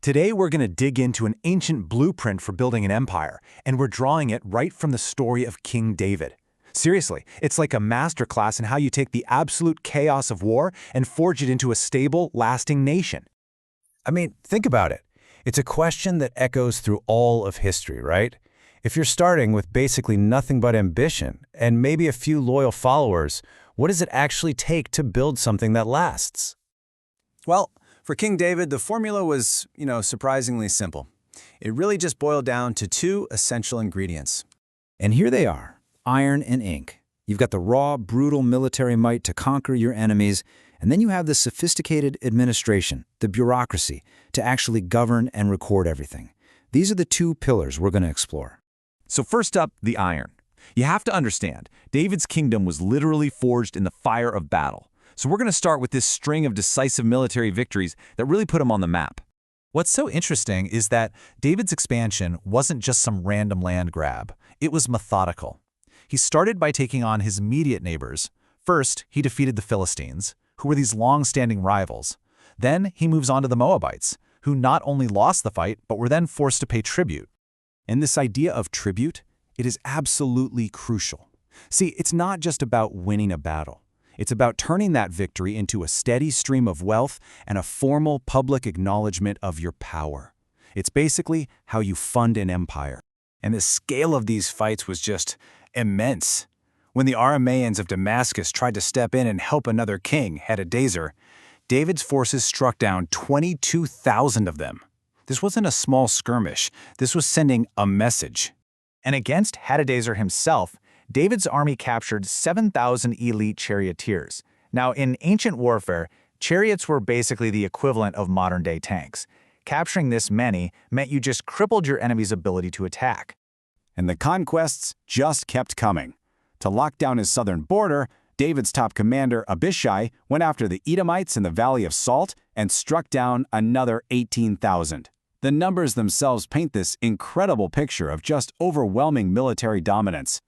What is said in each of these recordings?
Today we're going to dig into an ancient blueprint for building an empire, and we're drawing it right from the story of King David. Seriously, it's like a masterclass in how you take the absolute chaos of war and forge it into a stable, lasting nation. I mean, think about it. It's a question that echoes through all of history, right? If you're starting with basically nothing but ambition and maybe a few loyal followers, what does it actually take to build something that lasts? Well, for King David, the formula was, surprisingly simple. It really just boiled down to two essential ingredients. And here they are, iron and ink. You've got the raw, brutal military might to conquer your enemies, and then you have the sophisticated administration, the bureaucracy, to actually govern and record everything. These are the two pillars we're going to explore. So first up, the iron. You have to understand, David's kingdom was literally forged in the fire of battle. So we're going to start with this string of decisive military victories that really put him on the map. What's so interesting is that David's expansion wasn't just some random land grab. It was methodical. He started by taking on his immediate neighbors. First, he defeated the Philistines, who were these long-standing rivals. Then he moves on to the Moabites, who not only lost the fight, but were then forced to pay tribute. And this idea of tribute, it is absolutely crucial. See, it's not just about winning a battle. It's about turning that victory into a steady stream of wealth and a formal public acknowledgement of your power. It's basically how you fund an empire. And the scale of these fights was just immense. When the Arameans of Damascus tried to step in and help another king, Hadadezer, David's forces struck down 22,000 of them. This wasn't a small skirmish. This was sending a message. And against Hadadezer himself, David's army captured 7,000 elite charioteers. Now, in ancient warfare, chariots were basically the equivalent of modern-day tanks. Capturing this many meant you just crippled your enemy's ability to attack. And the conquests just kept coming. To lock down his southern border, David's top commander, Abishai, went after the Edomites in the Valley of Salt and struck down another 18,000. The numbers themselves paint this incredible picture of just overwhelming military dominance.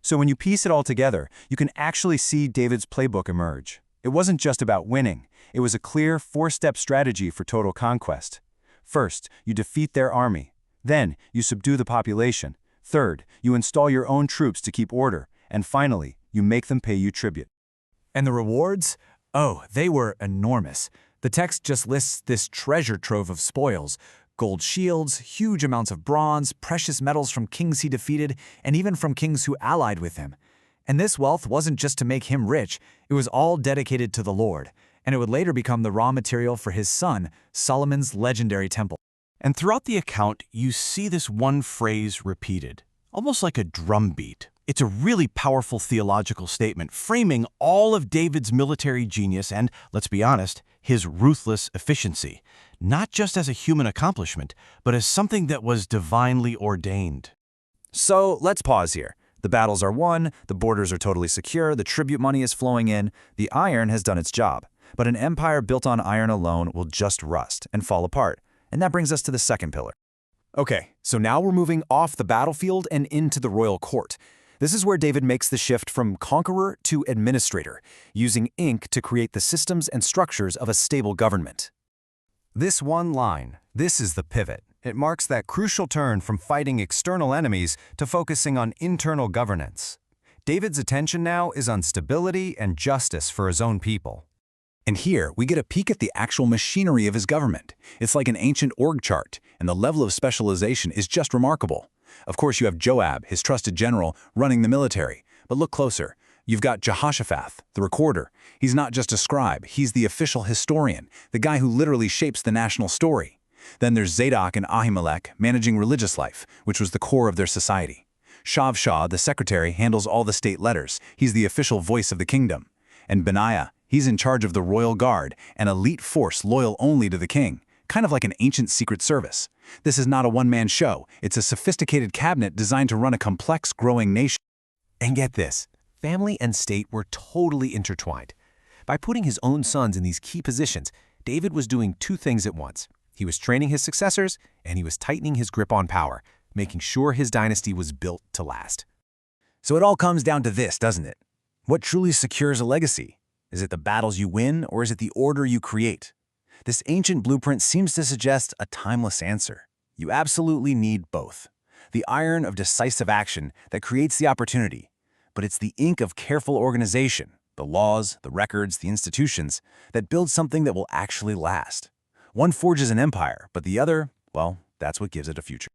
So when you piece it all together, you can actually see David's playbook emerge. It wasn't just about winning. It was a clear four-step strategy for total conquest. First, you defeat their army. Then, you subdue the population. Third, you install your own troops to keep order. And finally, you make them pay you tribute. And the rewards? Oh, they were enormous. The text just lists this treasure trove of spoils. Gold shields, huge amounts of bronze, precious metals from kings he defeated, and even from kings who allied with him. And this wealth wasn't just to make him rich, it was all dedicated to the Lord, and it would later become the raw material for his son, Solomon's legendary temple. And throughout the account, you see this one phrase repeated, almost like a drumbeat. It's a really powerful theological statement, framing all of David's military genius and, let's be honest, his ruthless efficiency, not just as a human accomplishment, but as something that was divinely ordained. So let's pause here. The battles are won, the borders are totally secure, the tribute money is flowing in, the iron has done its job. But an empire built on iron alone will just rust and fall apart. And that brings us to the second pillar. Okay, so now we're moving off the battlefield and into the royal court. This is where David makes the shift from conqueror to administrator, using ink to create the systems and structures of a stable government. This one line, this is the pivot. It marks that crucial turn from fighting external enemies to focusing on internal governance. David's attention now is on stability and justice for his own people. And here, we get a peek at the actual machinery of his government. It's like an ancient org chart, and the level of specialization is just remarkable. Of course, you have Joab, his trusted general, running the military. But look closer. You've got Jehoshaphat, the recorder. He's not just a scribe, he's the official historian, the guy who literally shapes the national story. Then there's Zadok and Ahimelech managing religious life, which was the core of their society. Shavshah, the secretary, handles all the state letters. He's the official voice of the kingdom. And Benaiah, he's in charge of the royal guard, an elite force loyal only to the king, kind of like an ancient secret service. This is not a one-man show. It's a sophisticated cabinet designed to run a complex, growing nation. And get this, family and state were totally intertwined. By putting his own sons in these key positions, David was doing two things at once. He was training his successors, and he was tightening his grip on power, making sure his dynasty was built to last. So it all comes down to this, doesn't it? What truly secures a legacy? Is it the battles you win, or is it the order you create? This ancient blueprint seems to suggest a timeless answer. You absolutely need both. The iron of decisive action that creates the opportunity, but it's the ink of careful organization, the laws, the records, the institutions, that build something that will actually last. One forges an empire, but the other, well, that's what gives it a future.